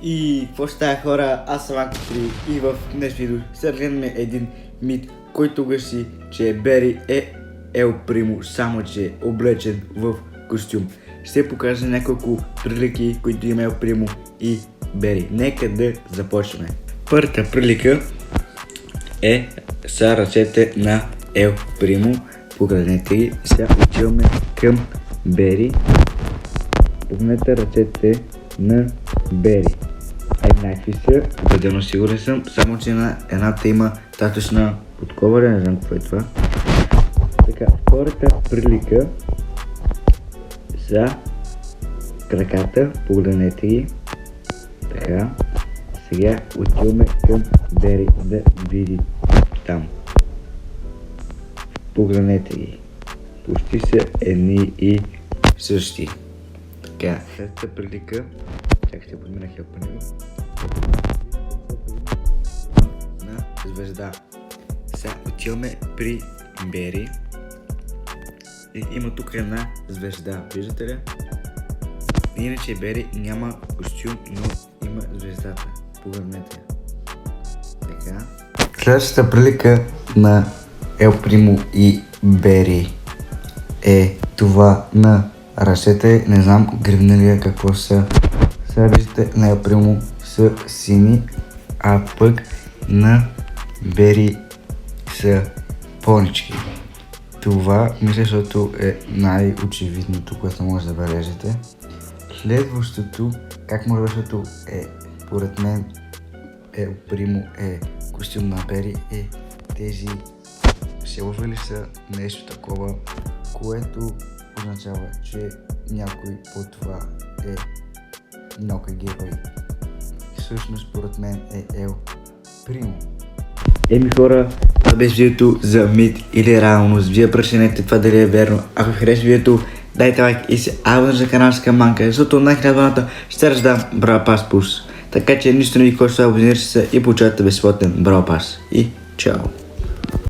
И какво ще става, хора? Аз съм Анко3 и в днешния видео ще разгледаме един мит, който гласи, че Бери е Ел Примо, само че е облечен в костюм. Ще покажа няколко прилики, които има Ел Примо и Бери. Нека да започнем. Първата прилика са ръцете на Ел Примо. Погледнете ги. Сега отиваме към Бери. Погледнете ръцете на Бери. Еднакви са, бъдено сигурен съм, само че на едната има татъчна подкова, не знам какво е това. Така, втората прилика са краката, погледнете ги. Така, сега отиваме към Бери да види там. Погледнете ги. Почти са едни и същи. Така, третата прилика, чак ще подмина хелпането на звезда. Сега отиваме при Бери и има тук една звезда, виждате ли? Иначе Бери няма костюм, но има звездата. Погледнете. Така. Следващата прилика на Ел Примо и Бери е това на ръцете. Не знам гривналия какво са. Сега виждате на Ел Примо са сини, а пък на Бери са понички. Това мисля, защото е най-очевидното, което може да бележите. Следващото, как може да, защото поред мен Ел Примо е костюм на Бери, тези шелове са нещо такова, което означава, че някой от това е много герой. Всъщност, според мен е Ел Примо. Хора, това беше видеото за мит или реалност. Вие преценете това дали е верно. Ако хареса видеото, дайте лайк и се абонирайте за канала с каманка, защото на хиляда ще раздам Браво Пас Плюс. Така че нищо не ви коства, абонирайте се и получавате безплатен Браво Пас. И чао!